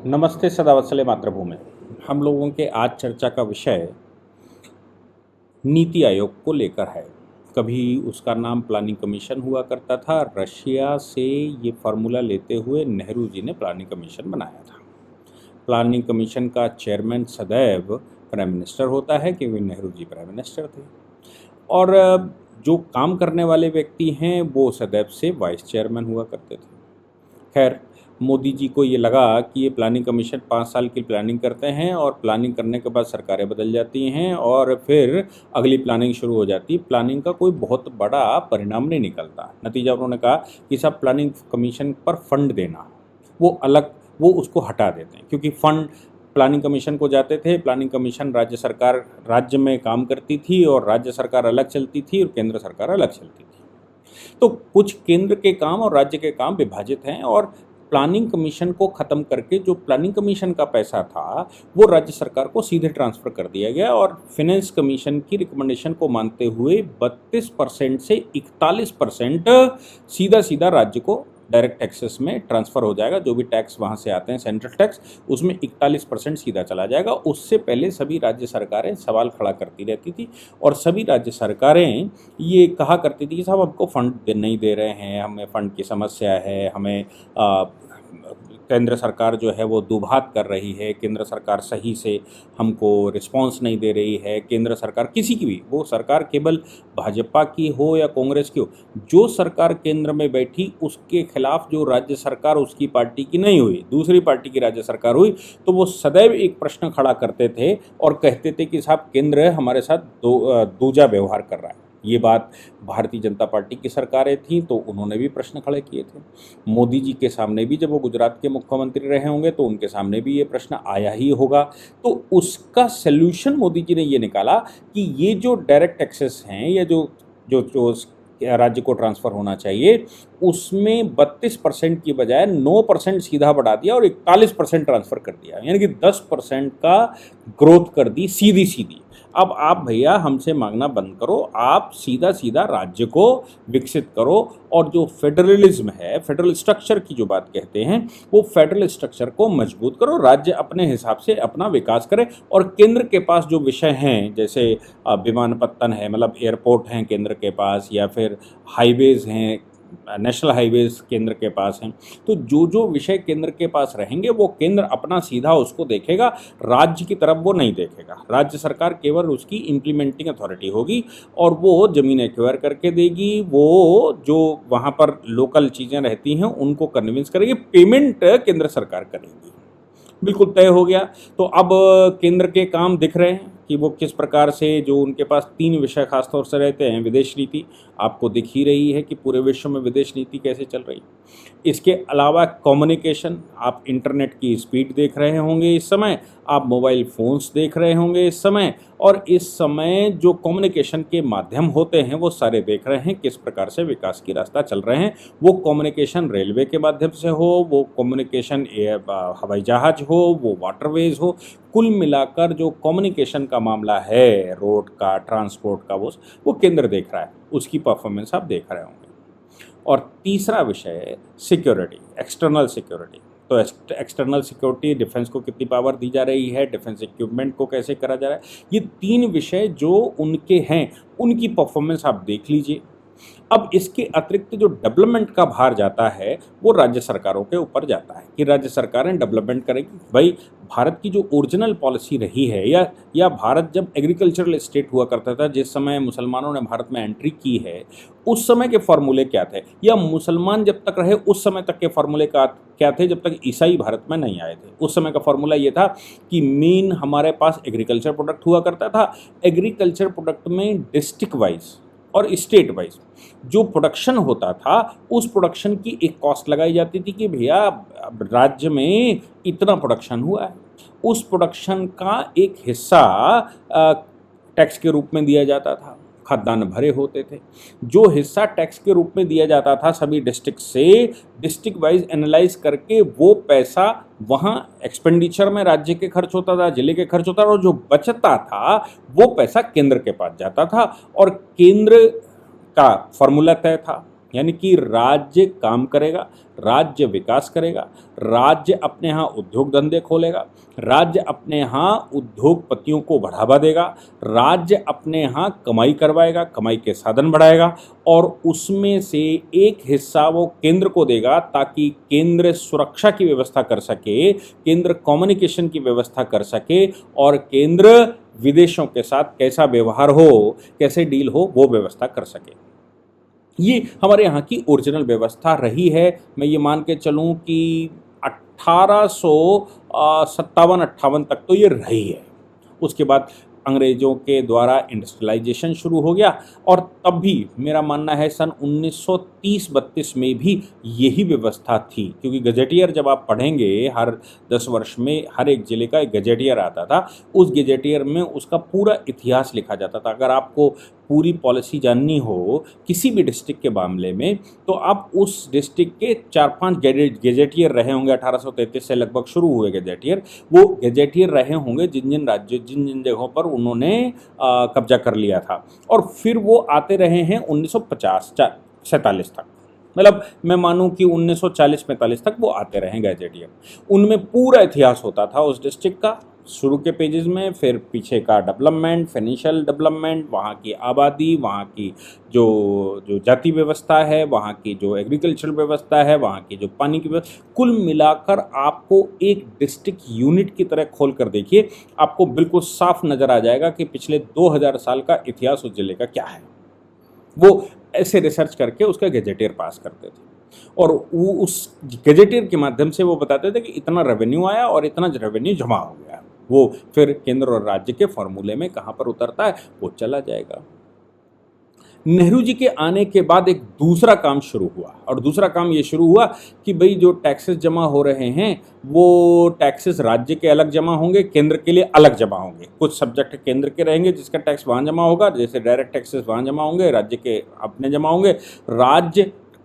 नमस्ते सदावत्सले मातृभूमि। हम लोगों के आज चर्चा का विषय नीति आयोग को लेकर है। कभी उसका नाम प्लानिंग कमीशन हुआ करता था। रशिया से ये फार्मूला लेते हुए नेहरू जी ने प्लानिंग कमीशन बनाया था। प्लानिंग कमीशन का चेयरमैन सदैव प्राइम मिनिस्टर होता है, क्योंकि नेहरू जी प्राइम मिनिस्टर थे। और जो काम करने वाले व्यक्ति हैं वो सदैव से वाइस चेयरमैन हुआ करते थे। खैर, मोदी जी को ये लगा कि ये प्लानिंग कमीशन 5 साल की प्लानिंग करते हैं और प्लानिंग करने के बाद सरकारें बदल जाती हैं और फिर अगली प्लानिंग शुरू हो जाती है। प्लानिंग का कोई बहुत बड़ा परिणाम नहीं निकलता। नतीजा उन्होंने कहा कि सब प्लानिंग कमीशन पर फंड देना, वो उसको हटा देते हैं, क्योंकि फंड प्लानिंग कमीशन को जाते थे। प्लानिंग कमीशन राज्य में काम करती थी और राज्य सरकार अलग चलती थी और केंद्र सरकार अलग चलती थी। तो कुछ केंद्र के काम और राज्य के काम विभाजित हैं और प्लानिंग कमीशन को ख़त्म करके जो प्लानिंग कमीशन का पैसा था वो राज्य सरकार को सीधे ट्रांसफ़र कर दिया गया और फिनेंस कमीशन की रिकमेंडेशन को मानते हुए 32% से 41% सीधा सीधा राज्य को डायरेक्ट टैक्सेस में ट्रांसफ़र हो जाएगा। जो भी टैक्स वहाँ से आते हैं सेंट्रल टैक्स, उसमें 41% सीधा चला जाएगा। उससे पहले सभी राज्य सरकारें सवाल खड़ा करती रहती थी और सभी राज्य सरकारें ये कहा करती थी कि साहब हमको फंड नहीं दे रहे हैं, हमें फ़ंड की समस्या है, हमें केंद्र सरकार जो है वो दुभात कर रही है, केंद्र सरकार सही से हमको रिस्पांस नहीं दे रही है। केंद्र सरकार किसी की भी, वो सरकार केवल भाजपा की हो या कांग्रेस की हो, जो सरकार केंद्र में बैठी उसके खिलाफ जो राज्य सरकार उसकी पार्टी की नहीं हुई, दूसरी पार्टी की राज्य सरकार हुई, तो वो सदैव एक प्रश्न खड़ा करते थे और कहते थे कि साहब केंद्र हमारे साथ दूजा व्यवहार कर रहा है। ये बात भारतीय जनता पार्टी की सरकारें थीं तो उन्होंने भी प्रश्न खड़े किए थे। मोदी जी के सामने भी, जब वो गुजरात के मुख्यमंत्री रहे होंगे तो उनके सामने भी ये प्रश्न आया ही होगा। तो उसका सल्यूशन मोदी जी ने ये निकाला कि ये जो डायरेक्ट टैक्सेस हैं या जो जो जो राज्य को ट्रांसफ़र होना चाहिए, उसमें 32% की बजाय 9% सीधा बढ़ा दिया और 41% ट्रांसफ़र कर दिया, यानी कि 10% का ग्रोथ कर दी सीधी सीधी। अब आप भैया हमसे मांगना बंद करो, आप सीधा सीधा राज्य को विकसित करो और जो फेडरलिज्म है, फेडरल स्ट्रक्चर की जो बात कहते हैं, वो फेडरल स्ट्रक्चर को मजबूत करो, राज्य अपने हिसाब से अपना विकास करे और केंद्र के पास जो विषय हैं, जैसे विमानपत्तन है, मतलब एयरपोर्ट हैं केंद्र के पास, या फिर हाईवेज़ हैं, नेशनल हाईवेज केंद्र के पास हैं, तो जो जो विषय केंद्र के पास रहेंगे वो केंद्र अपना सीधा उसको देखेगा, राज्य की तरफ वो नहीं देखेगा। राज्य सरकार केवल उसकी इम्प्लीमेंटिंग अथॉरिटी होगी और वो ज़मीन एक्वायर करके देगी, वो जो वहाँ पर लोकल चीज़ें रहती हैं उनको कन्विंस करेगी, पेमेंट केंद्र सरकार करेगी। बिल्कुल तय हो गया। तो अब केंद्र के काम दिख रहे हैं कि वो किस प्रकार से, जो उनके पास 3 विषय खासतौर से रहते हैं। विदेश नीति आपको दिख ही रही है कि पूरे विश्व में विदेश नीति कैसे चल रही है। इसके अलावा कम्युनिकेशन, आप इंटरनेट की स्पीड देख रहे होंगे इस समय, आप मोबाइल फ़ोन्स देख रहे होंगे इस समय, और इस समय जो कम्युनिकेशन के माध्यम होते हैं वो सारे देख रहे हैं किस प्रकार से विकास की रास्ता चल रहे हैं। वो कम्युनिकेशन रेलवे के माध्यम से हो, वो कम्युनिकेशन हवाई जहाज़ हो, वो वाटरवेज हो, कुल मिलाकर जो कम्युनिकेशन का मामला है, रोड का, ट्रांसपोर्ट का, वो केंद्र देख रहा है, उसकी परफॉर्मेंस आप देख रहे होंगे। और तीसरा विषय है सिक्योरिटी, एक्सटर्नल सिक्योरिटी। तो एक्सटर्नल सिक्योरिटी, डिफेंस को कितनी पावर दी जा रही है, डिफेंस इक्विपमेंट को कैसे करा जा रहा है, ये 3 विषय जो उनके हैं उनकी परफॉर्मेंस आप देख लीजिए। अब इसके अतिरिक्त जो डेवलपमेंट का भार जाता है वो राज्य सरकारों के ऊपर जाता है कि राज्य सरकारें डेवलपमेंट करेगी। भाई, भारत की जो ओरिजिनल पॉलिसी रही है, या भारत जब एग्रीकल्चरल स्टेट हुआ करता था, जिस समय मुसलमानों ने भारत में एंट्री की है, उस समय के फार्मूले क्या थे, या मुसलमान जब तक रहे उस समय तक के फार्मूले क्या थे जब तक ईसाई भारत में नहीं आए थे। उस समय का फार्मूला ये था कि मेन हमारे पास एग्रीकल्चर प्रोडक्ट हुआ करता था। एग्रीकल्चर प्रोडक्ट में डिस्ट्रिक्ट वाइज और स्टेट वाइज जो प्रोडक्शन होता था, उस प्रोडक्शन की एक कॉस्ट लगाई जाती थी कि भैया राज्य में इतना प्रोडक्शन हुआ है, उस प्रोडक्शन का एक हिस्सा टैक्स के रूप में दिया जाता था, खाद्यान्न भरे होते थे। जो हिस्सा टैक्स के रूप में दिया जाता था सभी डिस्ट्रिक्ट से, डिस्ट्रिक्ट वाइज एनालाइज करके वो पैसा वहाँ एक्सपेंडिचर में राज्य के खर्च होता था, जिले के खर्च होता था, और जो बचता था वो पैसा केंद्र के पास जाता था और केंद्र का फॉर्मूला तय था। यानी कि राज्य काम करेगा, राज्य विकास करेगा, राज्य अपने यहाँ उद्योग धंधे खोलेगा, राज्य अपने यहाँ उद्योगपतियों को बढ़ावा देगा, राज्य अपने यहाँ कमाई करवाएगा, कमाई के साधन बढ़ाएगा और उसमें से एक हिस्सा वो केंद्र को देगा ताकि केंद्र सुरक्षा की व्यवस्था कर सके, केंद्र कम्युनिकेशन की व्यवस्था कर सके और केंद्र विदेशों के साथ कैसा व्यवहार हो, कैसे डील हो, वो व्यवस्था कर सके। ये हमारे यहाँ की ओरिजिनल व्यवस्था रही है। मैं ये मान के चलूँ कि 1857-58 तक तो ये रही है। उसके बाद अंग्रेज़ों के द्वारा इंडस्ट्रियलाइजेशन शुरू हो गया और तब भी मेरा मानना है सन 1930-32 में भी यही व्यवस्था थी, क्योंकि गजेटियर जब आप पढ़ेंगे हर 10 वर्ष में हर एक ज़िले का एक गजेटियर आता था। उस गजेटियर में उसका पूरा इतिहास लिखा जाता था। अगर आपको पूरी पॉलिसी जाननी हो किसी भी डिस्ट्रिक्ट के मामले में तो आप उस डिस्ट्रिक्ट के 4-5 गजेटियर रहे होंगे। 1833 से लगभग शुरू हुए गजेटियर, वो गजेटियर रहे होंगे जिन जिन जगहों पर उन्होंने कब्जा कर लिया था और फिर वो आते रहे हैं 1947 तक। मतलब मैं मानूं कि 1940-45 तक वो आते रहे गजेटियर। उनमें पूरा इतिहास होता था उस डिस्ट्रिक्ट का, शुरू के पेजेस में, फिर पीछे का डेवलपमेंट, फाइनेंशियल डेवलपमेंट, वहाँ की आबादी, वहाँ की जो जाति व्यवस्था है, वहाँ की जो एग्रीकल्चरल व्यवस्था है, वहाँ की जो पानी की व्यवस्था, कुल मिलाकर आपको एक डिस्ट्रिक्ट यूनिट की तरह खोल कर देखिए, आपको बिल्कुल साफ नज़र आ जाएगा कि पिछले 2000 साल का इतिहास उस जिले का क्या है। वो ऐसे रिसर्च करके उसका गजेटियर पास करते थे और वो उस गजेटियर के माध्यम से वो बताते थे कि इतना रेवेन्यू आया और इतना रेवेन्यू जमा हो गया। वो फिर केंद्र और राज्य के फॉर्मूले में कहाँ पर उतरता है वो चला जाएगा। नेहरू जी के आने के बाद एक दूसरा काम शुरू हुआ और दूसरा काम ये शुरू हुआ कि भाई जो टैक्सेस जमा हो रहे हैं वो टैक्सेस राज्य के अलग जमा होंगे, केंद्र के लिए अलग जमा होंगे। कुछ सब्जेक्ट केंद्र के रहेंगे जिसका टैक्स वहाँ जमा होगा, जैसे डायरेक्ट टैक्सेस वहाँ जमा होंगे, राज्य के अपने जमा होंगे,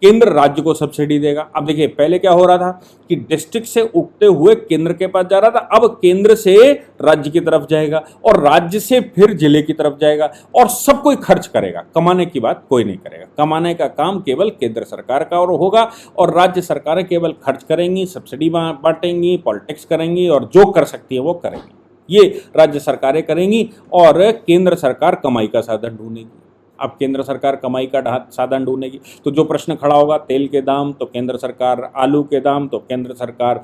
केंद्र राज्य को सब्सिडी देगा। अब देखिए पहले क्या हो रहा था कि डिस्ट्रिक्ट से उठते हुए केंद्र के पास जा रहा था, अब केंद्र से राज्य की तरफ जाएगा और राज्य से फिर जिले की तरफ जाएगा और सब कोई खर्च करेगा, कमाने की बात कोई नहीं करेगा। कमाने का काम केवल केंद्र सरकार का और होगा और राज्य सरकारें केवल खर्च करेंगी, सब्सिडी बांटेंगी, पॉलिटिक्स करेंगी और जो कर सकती है वो करेंगी। ये राज्य सरकारें करेंगी और केंद्र सरकार कमाई का साधन ढूंढेगी। अब केंद्र सरकार कमाई का साधन ढूंढेगी तो जो प्रश्न खड़ा होगा, तेल के दाम तो केंद्र सरकार, आलू के दाम तो केंद्र सरकार,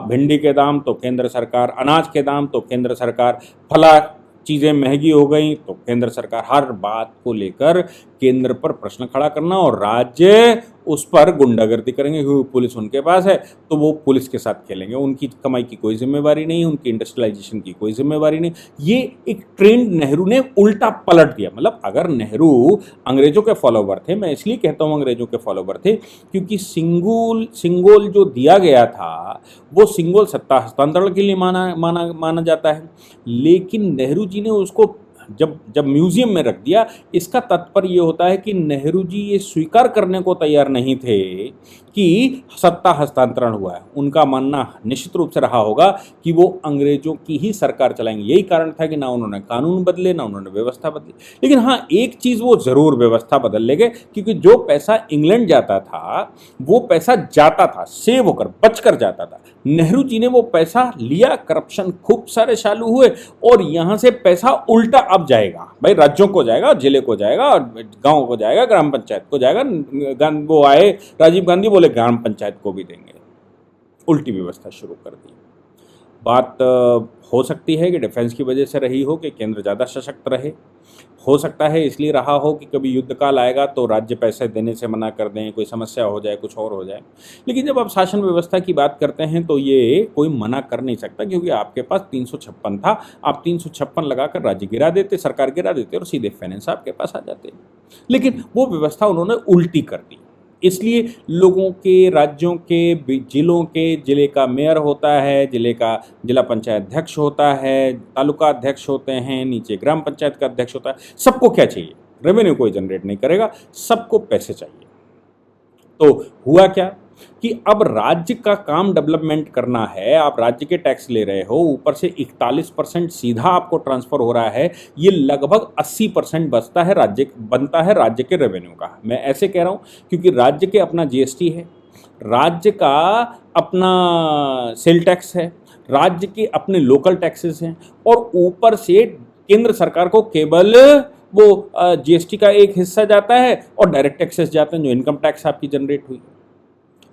भिंडी के दाम तो केंद्र सरकार, अनाज के दाम तो केंद्र सरकार, फला चीज़ें महंगी हो गई तो केंद्र सरकार। हर बात को लेकर केंद्र पर प्रश्न खड़ा करना और राज्य उस पर गुंडागर्दी करेंगे, क्योंकि पुलिस उनके पास है तो वो पुलिस के साथ खेलेंगे। उनकी कमाई की कोई जिम्मेवारी नहीं, उनकी इंडस्ट्रियलाइजेशन की कोई जिम्मेवारी नहीं। ये एक ट्रेंड नेहरू ने उल्टा पलट दिया। मतलब अगर नेहरू अंग्रेजों के फॉलोवर थे, मैं इसलिए कहता हूँ अंग्रेजों के फॉलोवर थे क्योंकि सिंगोल जो दिया गया था वो सिंगोल सत्ता हस्तांतरण के लिए माना जाता है, लेकिन नेहरू जी ने उसको जब म्यूजियम में रख दिया, इसका तात्पर्य ये होता है कि नेहरू जी ये स्वीकार करने को तैयार नहीं थे कि सत्ता हस्तांतरण हुआ है। उनका मानना निश्चित रूप से रहा होगा कि वो अंग्रेजों की ही सरकार चलाएंगे। यही कारण था कि ना उन्होंने कानून बदले, ना उन्होंने व्यवस्था बदली। लेकिन हाँ, एक चीज़ वो ज़रूर व्यवस्था बदल ले गए, क्योंकि जो पैसा इंग्लैंड जाता था वो पैसा जाता था, सेव होकर बच कर जाता था। नेहरू जी ने वो पैसा लिया, करप्शन खूब सारे चालू हुए और यहाँ से पैसा उल्टा अब जाएगा, भाई राज्यों को जाएगा, जिले को जाएगा, गाँव को जाएगा, ग्राम पंचायत को जाएगा। वो आए राजीव गांधी बोले ग्राम पंचायत को भी देंगे। उल्टी व्यवस्था शुरू कर दी। बात हो सकती है कि डिफेंस की वजह से रही हो कि केंद्र ज़्यादा सशक्त रहे, हो सकता है इसलिए रहा हो कि कभी युद्ध काल आएगा तो राज्य पैसे देने से मना कर दें, कोई समस्या हो जाए, कुछ और हो जाए। लेकिन जब आप शासन व्यवस्था की बात करते हैं तो ये कोई मना कर नहीं सकता, क्योंकि आपके पास 356 था, आप 356 लगाकर राज्य गिरा देते, सरकार गिरा देते और सीधे फाइनेंस आपके पास आ जाते। लेकिन वो व्यवस्था उन्होंने उल्टी कर दी। इसलिए लोगों के, राज्यों के, जिलों के, जिले का मेयर होता है, जिला पंचायत अध्यक्ष होता है, तालुका अध्यक्ष होते हैं, नीचे ग्राम पंचायत का अध्यक्ष होता है। सबको क्या चाहिए? रेवेन्यू कोई जनरेट नहीं करेगा, सबको पैसे चाहिए। तो हुआ क्या कि अब राज्य का काम डेवलपमेंट करना है, आप राज्य के टैक्स ले रहे हो, ऊपर से 41% सीधा आपको ट्रांसफर हो रहा है, ये लगभग 80% बनता है राज्य के रेवेन्यू का। मैं ऐसे कह रहा हूँ क्योंकि राज्य के अपना जीएसटी है, राज्य का अपना सेल टैक्स है, राज्य के अपने लोकल टैक्सेस हैं, और ऊपर से केंद्र सरकार को केवल वो जीएसटी का एक हिस्सा जाता है और डायरेक्ट टैक्सेस जाते हैं, जो इनकम टैक्स आपकी जनरेट हुई,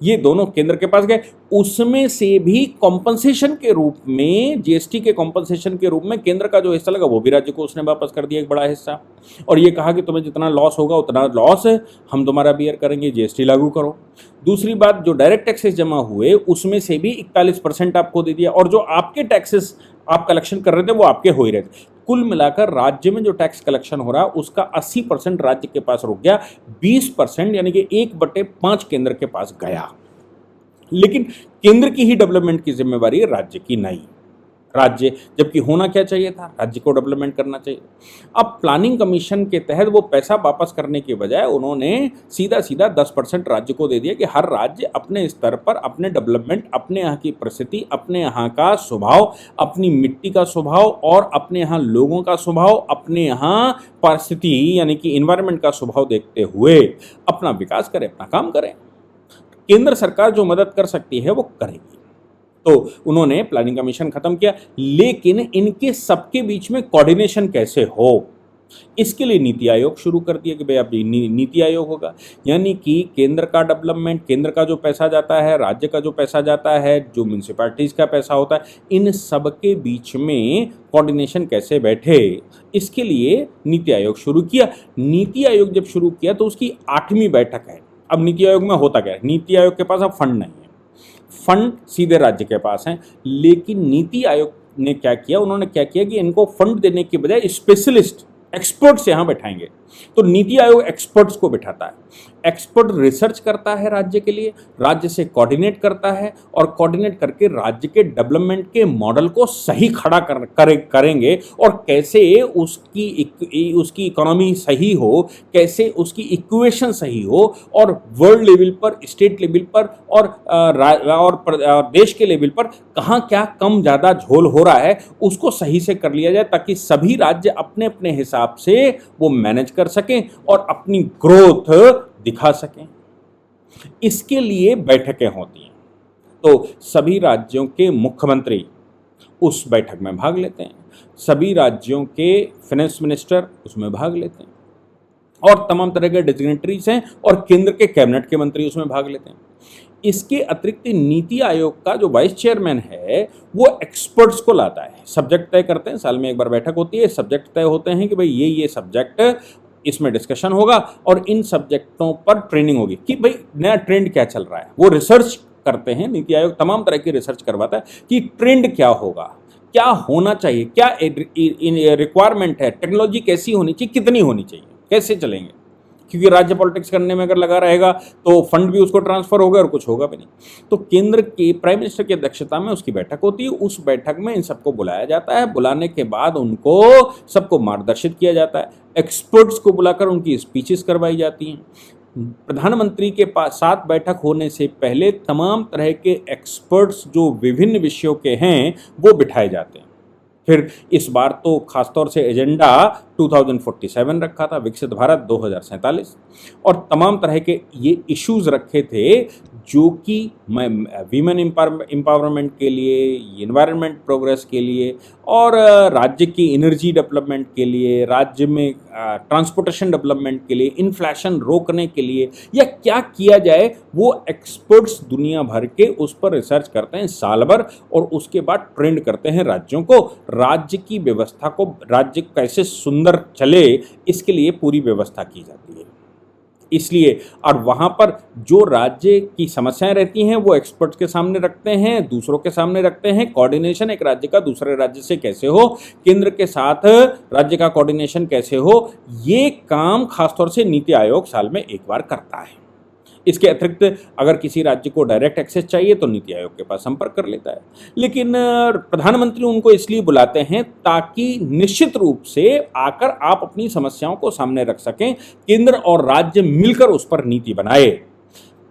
ये दोनों केंद्र के पास गए। उसमें से भी कॉम्पनसेशन के रूप में, जीएसटी के कॉम्पनसेशन के रूप में केंद्र का जो हिस्सा लगा वो भी राज्य को उसने वापस कर दिया, एक बड़ा हिस्सा, और ये कहा कि तुम्हें जितना लॉस होगा उतना लॉस हम तुम्हारा बियर करेंगे, जीएसटी लागू करो। दूसरी बात, जो डायरेक्ट टैक्सेस जमा हुए उसमें से भी 41% आपको दे दिया, और जो आपके टैक्सेस आप कलेक्शन कर रहे थे वो आपके हो ही रहे थे। कुल मिलाकर राज्य में जो टैक्स कलेक्शन हो रहा है उसका 80% राज्य के पास रुक गया, 20% यानी कि 1/5 केंद्र के पास गया। लेकिन केंद्र की ही डेवलपमेंट की जिम्मेवारी है, राज्य की नहीं। राज्य, जबकि होना क्या चाहिए था, राज्य को डेवलपमेंट करना चाहिए। अब प्लानिंग कमीशन के तहत वो पैसा वापस करने के बजाय उन्होंने सीधा सीधा 10% राज्य को दे दिया कि हर राज्य अपने स्तर पर अपने डेवलपमेंट, अपने यहाँ की परिस्थिति, अपने यहाँ का स्वभाव, अपनी मिट्टी का स्वभाव और अपने यहाँ लोगों का स्वभाव, अपने यहाँ परिस्थिति यानी कि इन्वायरमेंट का स्वभाव देखते हुए अपना विकास करें, अपना काम करें। केंद्र सरकार जो मदद कर सकती है वो करेगी। तो उन्होंने प्लानिंग कमीशन खत्म किया, लेकिन इनके सबके बीच में कोऑर्डिनेशन कैसे हो, इसके लिए नीति आयोग शुरू कर दिया कि भाई अब नीति आयोग होगा। यानी कि केंद्र का डेवलपमेंट, केंद्र का जो पैसा जाता है, राज्य का जो पैसा जाता है, जो म्यूनिसिपैलिटीज का पैसा होता है, इन सब के बीच में कोऑर्डिनेशन कैसे बैठे, इसके लिए नीति आयोग शुरू किया। नीति आयोग जब शुरू किया तो उसकी 8वीं बैठक है। अब नीति आयोग में होता क्या है, नीति आयोग के पास अब फंड नहीं है, फंड सीधे राज्य के पास हैं, लेकिन नीति आयोग ने क्या किया, उन्होंने क्या किया कि इनको फंड देने के बजाय स्पेशलिस्ट एक्सपर्ट्स यहां बैठाएंगे। तो नीति आयोग एक्सपर्ट्स को बिठाता है, एक्सपर्ट रिसर्च करता है राज्य के लिए, राज्य से कोऑर्डिनेट करता है और कोऑर्डिनेट करके राज्य के डेवलपमेंट के मॉडल को सही खड़ा करेंगे और कैसे उसकी इकोनॉमी सही हो, कैसे उसकी इक्वेशन सही हो, और वर्ल्ड लेवल पर, स्टेट लेवल पर और देश के लेवल पर कहाँ क्या कम ज़्यादा झोल हो रहा है उसको सही से कर लिया जाए, ताकि सभी राज्य अपने अपने हिसाब से वो मैनेज कर सकें और अपनी ग्रोथ दिखा सकें। इसके लिए बैठकें होती हैं, तो सभी राज्यों के मुख्यमंत्री उस बैठक में भाग लेते हैं, सभी राज्यों के फाइनेंस मिनिस्टर उसमें भाग लेते हैं, और तमाम तरह के डिजिग्नेटरीज हैं और केंद्र के कैबिनेट के मंत्री उसमें भाग लेते हैं। इसके अतिरिक्त नीति आयोग का जो वाइस चेयरमैन है वो एक्सपर्ट्स को लाता है, सब्जेक्ट तय करते हैं, साल में एक बार बैठक होती है, सब्जेक्ट तय होते हैं कि भाई ये सब्जेक्ट, इसमें डिस्कशन होगा और इन सब्जेक्टों पर ट्रेनिंग होगी कि भाई नया ट्रेंड क्या चल रहा है। वो रिसर्च करते हैं, नीति आयोग तमाम तरह की रिसर्च करवाता है कि ट्रेंड क्या होगा, क्या होना चाहिए, क्या रिक्वायरमेंट है, टेक्नोलॉजी कैसी होनी चाहिए, कितनी होनी चाहिए, कैसे चलेंगे, क्योंकि राज्य पॉलिटिक्स करने में अगर लगा रहेगा तो फंड भी उसको ट्रांसफर होगा और कुछ होगा भी नहीं। तो केंद्र के प्राइम मिनिस्टर की अध्यक्षता में उसकी बैठक होती है, उस बैठक में इन सबको बुलाया जाता है, बुलाने के बाद उनको सबको मार्गदर्शित किया जाता है, एक्सपर्ट्स को बुलाकर उनकी स्पीचेस करवाई जाती हैं। प्रधानमंत्री के साथ बैठक होने से पहले तमाम तरह के एक्सपर्ट्स जो विभिन्न विषयों के हैं वो बिठाए जाते हैं। फिर इस बार तो खासतौर से एजेंडा 2047 रखा था, विकसित भारत 2047, और तमाम तरह के ये इश्यूज रखे थे जो कि वीमेन एम्पावरमेंट के लिए, इन्वायरमेंट प्रोग्रेस के लिए और राज्य की एनर्जी डेवलपमेंट के लिए, राज्य में ट्रांसपोर्टेशन डेवलपमेंट के लिए, इन्फ्लेशन रोकने के लिए, या क्या किया जाए, वो एक्सपर्ट्स दुनिया भर के उस पर रिसर्च करते हैं साल भर, और उसके बाद ट्रेंड करते हैं राज्यों को, राज्य की व्यवस्था को, राज्य कैसे सुंदर चले इसके लिए पूरी व्यवस्था की जाती है। इसलिए और वहाँ पर जो राज्य की समस्याएं रहती हैं वो एक्सपर्ट्स के सामने रखते हैं, दूसरों के सामने रखते हैं। कोऑर्डिनेशन एक राज्य का दूसरे राज्य से कैसे हो, केंद्र के साथ राज्य का कोऑर्डिनेशन कैसे हो, ये काम खासतौर से नीति आयोग साल में एक बार करता है। इसके अतिरिक्त अगर किसी राज्य को डायरेक्ट एक्सेस चाहिए तो नीति आयोग के पास संपर्क कर लेता है, लेकिन प्रधानमंत्री उनको इसलिए बुलाते हैं ताकि निश्चित रूप से आकर आप अपनी समस्याओं को सामने रख सकें, केंद्र और राज्य मिलकर उस पर नीति बनाए।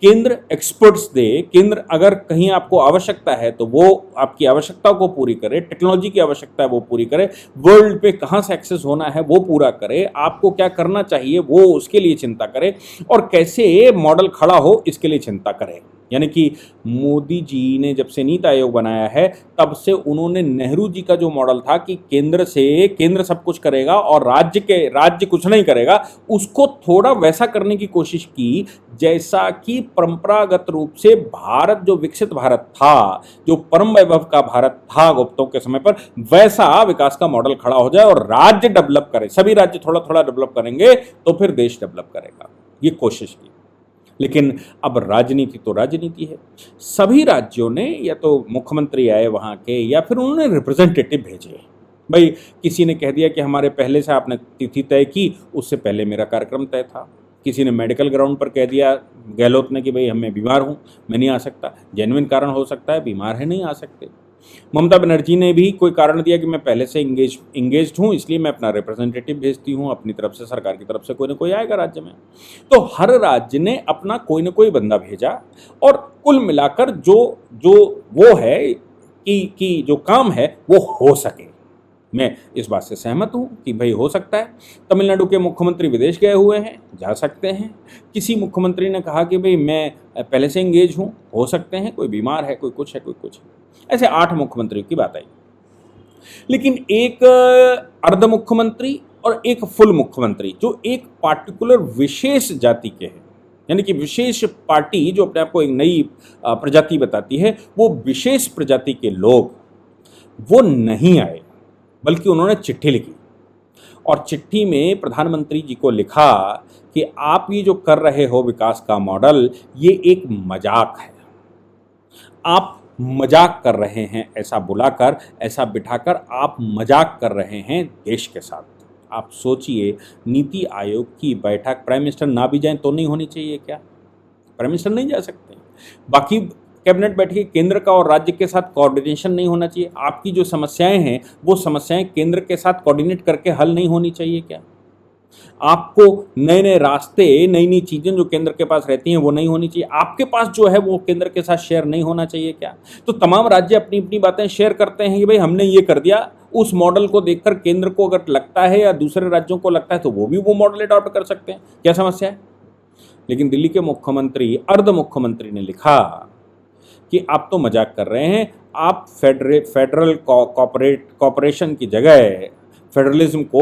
केंद्र एक्सपर्ट्स दे, केंद्र अगर कहीं आपको आवश्यकता है तो वो आपकी आवश्यकताओं को पूरी करे, टेक्नोलॉजी की आवश्यकता है वो पूरी करे, वर्ल्ड पे कहाँ से एक्सेस होना है वो पूरा करे, आपको क्या करना चाहिए वो उसके लिए चिंता करे, और कैसे मॉडल खड़ा हो इसके लिए चिंता करे। यानी कि मोदी जी ने जब से नीति आयोग बनाया है तब से उन्होंने नेहरू जी का जो मॉडल था कि केंद्र सब कुछ करेगा और राज्य कुछ नहीं करेगा, उसको थोड़ा वैसा करने की कोशिश की जैसा कि परंपरागत रूप से भारत, जो विकसित भारत था, जो परम वैभव का भारत था गुप्तों के समय पर, वैसा विकास का मॉडल खड़ा हो जाए और राज्य डेवलप करे, सभी राज्य थोड़ा थोड़ा डेवलप करेंगे तो फिर देश डेवलप करेगा। ये कोशिश की। लेकिन अब राजनीति तो राजनीति है। सभी राज्यों ने या तो मुख्यमंत्री आए वहाँ के या फिर उन्होंने रिप्रेजेंटेटिव भेजे। भाई किसी ने कह दिया कि हमारे पहले से आपने तिथि तय की, उससे पहले मेरा कार्यक्रम तय था। किसी ने मेडिकल ग्राउंड पर कह दिया गहलोत ने कि भाई मैं बीमार हूँ, मैं नहीं आ सकता। जेन्युइन कारण हो सकता है, बीमार है नहीं आ सकते। ममता बनर्जी ने भी कोई कारण दिया कि मैं पहले से इंगेज्ड हूँ, इसलिए मैं अपना रिप्रेजेंटेटिव भेजती हूँ अपनी तरफ से, सरकार की तरफ से कोई ना कोई आएगा राज्य में। तो हर राज्य ने अपना कोई ना कोई बंदा भेजा और कुल मिलाकर जो जो वो है कि जो काम है वो हो सके। मैं इस बात से सहमत हूँ कि भाई हो सकता है। तमिलनाडु के मुख्यमंत्री विदेश गए हुए हैं, जा सकते हैं। किसी मुख्यमंत्री ने कहा कि भाई मैं पहले से इंगेज हूँ, हो सकते हैं। कोई बीमार है, कोई कुछ है, कोई कुछ है। ऐसे 8 मुख्यमंत्रियों की बात आई। लेकिन एक अर्ध मुख्यमंत्री और एक फुल मुख्यमंत्री जो एक पार्टिकुलर विशेष जाति के हैं, यानी कि विशेष पार्टी जो अपने आप को एक नई प्रजाति बताती है, वो विशेष प्रजाति के लोग वो नहीं आए, बल्कि उन्होंने चिट्ठी लिखी और चिट्ठी में प्रधानमंत्री जी को लिखा कि आप ये जो कर रहे हो विकास का मॉडल, ये एक मजाक है, आप मजाक कर रहे हैं। ऐसा बुलाकर, ऐसा बिठाकर आप मजाक कर रहे हैं देश के साथ। आप सोचिए, नीति आयोग की बैठक प्राइम मिनिस्टर ना भी जाएं तो नहीं होनी चाहिए क्या? प्राइम मिनिस्टर नहीं जा सकते? बाकी कैबिनेट बैठके केंद्र का और राज्य के साथ कोऑर्डिनेशन नहीं होना चाहिए? आपकी जो समस्याएं हैं वो समस्याएं केंद्र के साथ कोऑर्डिनेट करके हल नहीं होनी चाहिए क्या? आपको नए नए रास्ते, नई नई चीज़ें जो केंद्र के पास रहती हैं वो नहीं होनी चाहिए? आपके पास जो है वो केंद्र के साथ शेयर नहीं होना चाहिए क्या? तो तमाम राज्य अपनी अपनी बातें शेयर करते हैं कि भाई हमने ये कर दिया। उस मॉडल को देखकर केंद्र को अगर लगता है या दूसरे राज्यों को लगता है तो वो भी वो मॉडल अडॉप्ट कर सकते हैं। क्या समस्या है? लेकिन दिल्ली के मुख्यमंत्री, अर्ध मुख्यमंत्री ने लिखा कि आप तो मजाक कर रहे हैं, आप फेडरल कॉपरेशन की जगह फेडरलिज्म को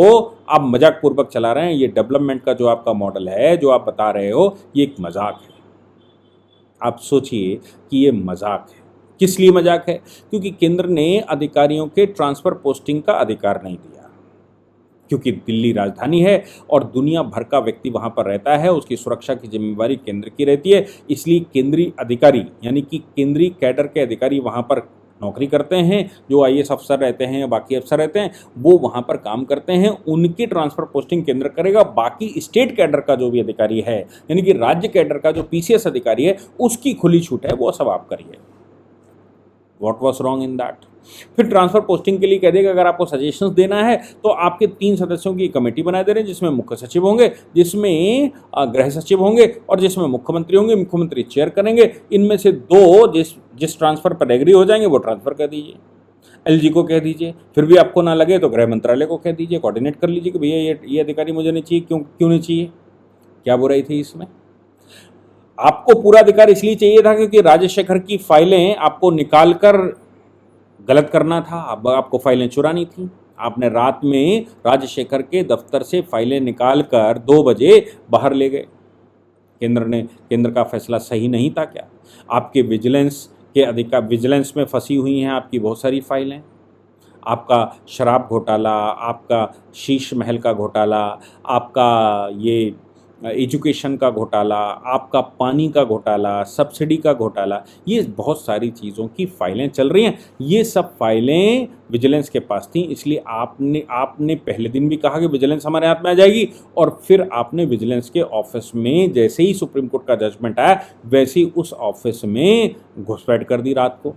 आप मजाक पूर्वक चला रहे हैं। ये डेवलपमेंट का जो आपका मॉडल है, जो आप बता रहे हो, ये एक मजाक है। आप सोचिए कि ये मजाक है। किस लिए मजाक है? क्योंकि केंद्र ने अधिकारियों के ट्रांसफ़र पोस्टिंग का अधिकार नहीं दिया, क्योंकि दिल्ली राजधानी है और दुनिया भर का व्यक्ति वहाँ पर रहता है, उसकी सुरक्षा की जिम्मेवारी केंद्र की रहती है। इसलिए केंद्रीय अधिकारी, यानी कि केंद्रीय कैडर के अधिकारी वहाँ पर नौकरी करते हैं। जो आईएएस अफसर रहते हैं, बाकी अफसर रहते हैं, वो वहाँ पर काम करते हैं। उनकी ट्रांसफ़र पोस्टिंग केंद्र करेगा। बाकी स्टेट कैडर का जो भी अधिकारी है, यानी कि राज्य कैडर का जो पीसीएस अधिकारी है, उसकी खुली छूट है, वो सब आप करिए। What was wrong in that? फिर ट्रांसफ़र पोस्टिंग के लिए कह देगा अगर आपको सजेशंस देना है तो आपके 3 सदस्यों की कमेटी बना दे रहे हैं, जिसमें मुख्य सचिव होंगे, जिसमें गृह सचिव होंगे और जिसमें मुख्यमंत्री होंगे। मुख्यमंत्री चेयर करेंगे। इनमें से 2 जिस ट्रांसफ़र पर एग्री हो जाएंगे वो ट्रांसफ़र कर दीजिए, एलजी को कह दीजिए। फिर भी आपको ना लगे तो गृह मंत्रालय को कह दीजिए, कोऑर्डिनेट कर लीजिए कि भैया ये अधिकारी मुझे नहीं चाहिए। क्यों नहीं चाहिए? क्या बुराई थी इसमें? आपको पूरा अधिकार इसलिए चाहिए था क्योंकि राजशेखर की फाइलें आपको निकाल कर गलत करना था। अब आपको फाइलें चुरानी थी। आपने रात में राजशेखर के दफ्तर से फाइलें निकाल कर 2 बजे बाहर ले गए। केंद्र का फैसला सही नहीं था क्या? आपके विजिलेंस में फंसी हुई हैं आपकी बहुत सारी फाइलें। आपका शराब घोटाला, आपका शीश महल का घोटाला, आपका ये एजुकेशन का घोटाला, आपका पानी का घोटाला, सब्सिडी का घोटाला, ये बहुत सारी चीज़ों की फाइलें चल रही हैं। ये सब फाइलें विजिलेंस के पास थी। इसलिए आपने पहले दिन भी कहा कि विजिलेंस हमारे हाथ में आ जाएगी, और फिर आपने विजिलेंस के ऑफिस में जैसे ही सुप्रीम कोर्ट का जजमेंट आया वैसे ही उस ऑफिस में घुसपैठ कर दी रात को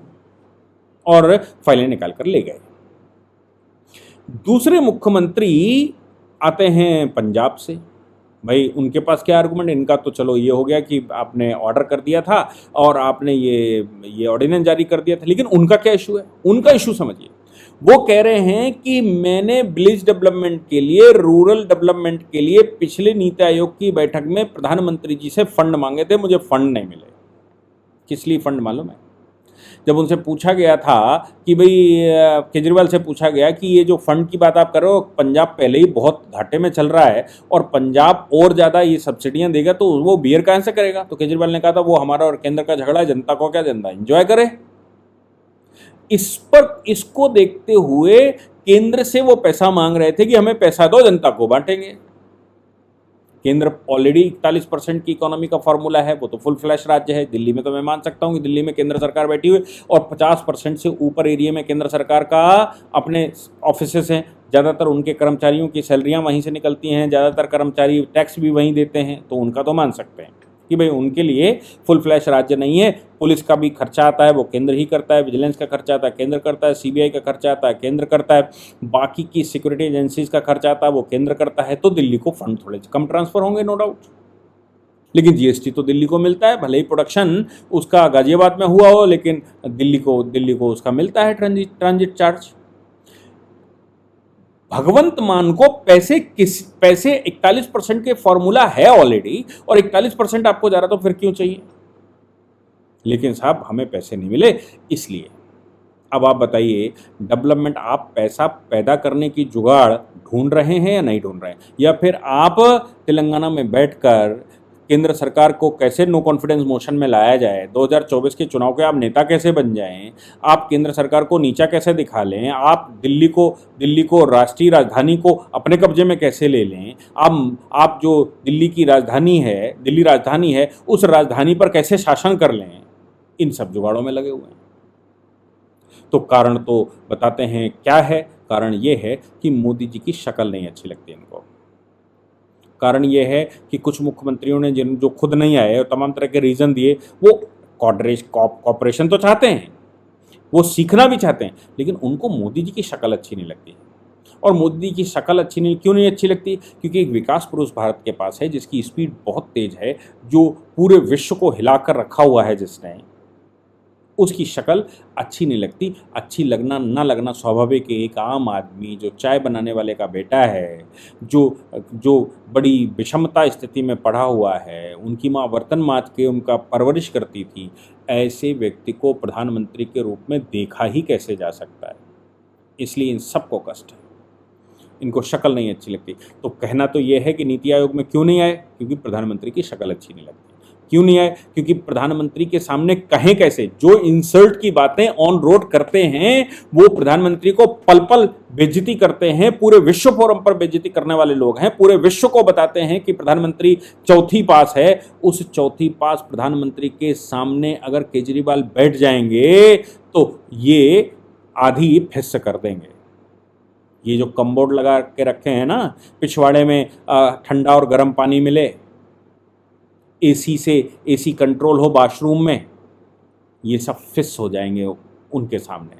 और फाइलें निकाल कर ले गए। दूसरे मुख्यमंत्री आते हैं पंजाब से। भाई उनके पास क्या आर्गुमेंट, इनका तो चलो ये हो गया कि आपने ऑर्डर कर दिया था और आपने ये ऑर्डिनेंस जारी कर दिया था, लेकिन उनका क्या इशू है? उनका इशू समझिए, वो कह रहे हैं कि मैंने विलेज डेवलपमेंट के लिए, रूरल डेवलपमेंट के लिए पिछले नीति आयोग की बैठक में प्रधानमंत्री जी से फंड मांगे थे, मुझे फंड नहीं मिले। किस लिए फंड मालूम है? जब उनसे पूछा गया था कि भाई केजरीवाल से पूछा गया कि ये जो फंड की बात आप कर रहे हो, पंजाब पहले ही बहुत घाटे में चल रहा है और पंजाब और ज़्यादा ये सब्सिडियां देगा तो वो बियर कहाँ से करेगा? तो केजरीवाल ने कहा था वो हमारा और केंद्र का झगड़ा है, जनता को क्या, जनता एंजॉय करे। इस पर, इसको देखते हुए केंद्र से वो पैसा मांग रहे थे कि हमें पैसा दो, जनता को बांटेंगे। केंद्र ऑलरेडी 41% की इकोनॉमी का फॉर्मूला है, वो तो फुल फ्लैश राज्य है। दिल्ली में तो मैं मान सकता हूँ कि दिल्ली में केंद्र सरकार बैठी हुई और 50% से ऊपर एरिया में केंद्र सरकार का अपने ऑफिसेस हैं, ज़्यादातर उनके कर्मचारियों की सैलरियाँ वहीं से निकलती हैं, ज़्यादातर कर्मचारी टैक्स भी वहीं देते हैं, तो उनका तो मान सकते हैं कि भाई उनके लिए फुल फ्लैश राज्य नहीं है। पुलिस का भी खर्चा आता है वो केंद्र ही करता है, विजिलेंस का खर्चा आता है केंद्र करता है, सीबीआई का खर्चा आता है केंद्र करता है, बाकी की सिक्योरिटी एजेंसीज का खर्चा आता है वो केंद्र करता है। तो दिल्ली को फंड थोड़े कम ट्रांसफर होंगे, नो डाउट, लेकिन जीएसटी तो दिल्ली को मिलता है। भले ही प्रोडक्शन उसका गाजियाबाद में हुआ हो, लेकिन दिल्ली को उसका मिलता है ट्रांजिट चार्ज। भगवंत मान को पैसे 41% के फॉर्मूला है ऑलरेडी और 41% आपको जा रहा, तो फिर क्यों चाहिए? लेकिन साहब हमें पैसे नहीं मिले इसलिए। अब आप बताइए, डेवलपमेंट, आप पैसा पैदा करने की जुगाड़ ढूंढ रहे हैं या नहीं ढूंढ रहे हैं? या फिर आप तेलंगाना में बैठकर केंद्र सरकार को कैसे नो कॉन्फिडेंस मोशन में लाया जाए, 2024 के चुनाव के आप नेता कैसे बन जाएं, आप केंद्र सरकार को नीचा कैसे दिखा लें, आप दिल्ली को राष्ट्रीय राजधानी को अपने कब्जे में कैसे ले लें, आप जो दिल्ली राजधानी है उस राजधानी पर कैसे शासन कर लें, इन सब जुगाड़ों में लगे हुए हैं। तो कारण तो बताते हैं क्या है। कारण ये है कि मोदी जी की शक्ल नहीं अच्छी लगती इनको। कारण ये है कि कुछ मुख्यमंत्रियों ने जो खुद नहीं आए और तमाम तरह के रीज़न दिए, वो कॉपरेशन तो चाहते हैं, वो सीखना भी चाहते हैं, लेकिन उनको मोदी जी की शक्ल अच्छी नहीं लगती। और मोदी जी की शक्ल क्यों नहीं अच्छी लगती? क्योंकि एक विकास पुरुष भारत के पास है जिसकी स्पीड बहुत तेज है, जो पूरे विश्व को हिलाकर रखा हुआ है जिसने, उसकी शक्ल अच्छी नहीं लगती। अच्छी लगना ना लगना स्वाभाविक है। एक आम आदमी जो चाय बनाने वाले का बेटा है, जो बड़ी विषमता स्थिति में पढ़ा हुआ है, उनकी माँ बर्तन माँज के उनका परवरिश करती थी, ऐसे व्यक्ति को प्रधानमंत्री के रूप में देखा ही कैसे जा सकता है? इसलिए इन सबको कष्ट है, इनको शक्ल नहीं अच्छी लगती। तो कहना तो ये है कि नीति आयोग में क्यों नहीं आए? क्योंकि प्रधानमंत्री की शक्ल अच्छी नहीं लगती। क्यों नहीं आए? क्योंकि प्रधानमंत्री के सामने कहें कैसे? जो इंसल्ट की बातें ऑन रोड करते हैं वो प्रधानमंत्री को पल पल बेइज्जती करते हैं। पूरे विश्व फोरम पर बेइज्जती करने वाले लोग हैं, पूरे विश्व को बताते हैं कि प्रधानमंत्री चौथी पास है। उस चौथी पास प्रधानमंत्री के सामने अगर केजरीवाल बैठ जाएंगे तो ये आधी फिस कर देंगे। ये जो कम्बोर्ड लगा के रखे हैं ना पिछवाड़े में, ठंडा और गर्म पानी मिले, एसी कंट्रोल हो बाथरूम में, ये सब फिस हो जाएंगे उनके सामने,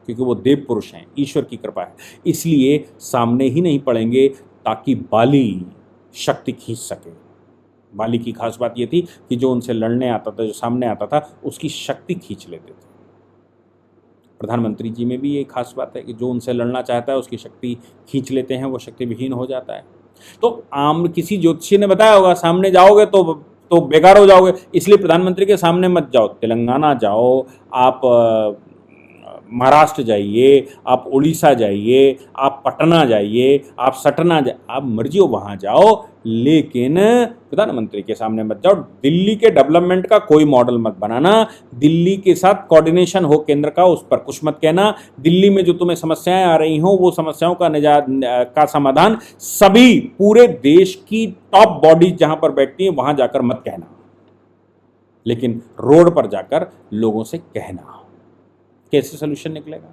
क्योंकि वो देव पुरुष हैं, ईश्वर की कृपा है। इसलिए सामने ही नहीं पड़ेंगे ताकि बाली शक्ति खींच सके। बाली की खास बात ये थी कि जो उनसे लड़ने आता था, जो सामने आता था, उसकी शक्ति खींच लेते थे। प्रधानमंत्री जी में भी ये खास बात है कि जो उनसे लड़ना चाहता है उसकी शक्ति खींच लेते हैं, वो शक्ति विहीन हो जाता है। तो आम किसी ज्योतिषी ने बताया होगा, सामने जाओगे तो बेकार हो जाओगे, इसलिए प्रधानमंत्री के सामने मत जाओ। तेलंगाना जाओ, आप महाराष्ट्र जाइए, आप उड़ीसा जाइए, आप पटना जाइए, आप सटना आप मर्जी हो वहाँ जाओ, लेकिन प्रधानमंत्री के सामने मत जाओ। दिल्ली के डेवलपमेंट का कोई मॉडल मत बनाना, दिल्ली के साथ कोऑर्डिनेशन हो केंद्र का, उस पर कुछ मत कहना। दिल्ली में जो तुम्हें समस्याएं आ रही हो वो समस्याओं का समाधान सभी पूरे देश की टॉप बॉडी जहां पर बैठती हैं वहां जाकर मत कहना, लेकिन रोड पर जाकर लोगों से कहना। कैसे सोल्यूशन निकलेगा?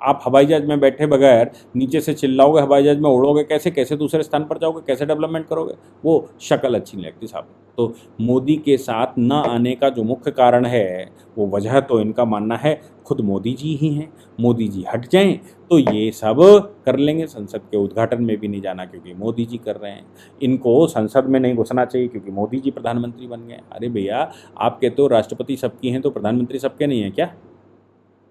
आप हवाई जहाज में बैठे बगैर नीचे से चिल्लाओगे, हवाई जहाज में उड़ोगे कैसे, कैसे दूसरे स्थान पर जाओगे, कैसे डेवलपमेंट करोगे? वो शक्ल अच्छी नहीं लगती साहब। तो मोदी के साथ न आने का जो मुख्य कारण है, वो वजह तो इनका मानना है खुद मोदी जी ही हैं। मोदी जी हट जाएं तो ये सब कर लेंगे। संसद के उद्घाटन में भी नहीं जाना क्योंकि मोदी जी कर रहे हैं। इनको संसद में नहीं घुसना चाहिए क्योंकि मोदी जी प्रधानमंत्री बन गए। अरे भैया, आपके तो राष्ट्रपति सबकी हैं तो प्रधानमंत्री सबके नहीं हैं क्या?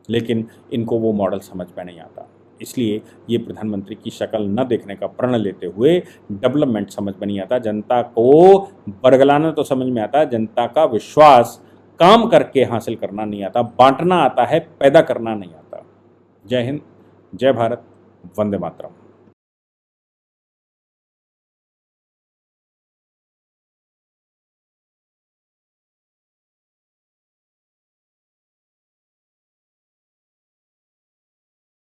लेकिन इनको वो मॉडल समझ में नहीं आता, इसलिए ये प्रधानमंत्री की शक्ल न देखने का प्रण लेते हुए डेवलपमेंट समझ में नहीं आता। जनता को बरगलाना तो समझ में आता, जनता का विश्वास काम करके हासिल करना नहीं आता, बांटना आता है, पैदा करना नहीं आता। जय हिंद, जय भारत, वंदे मातरम।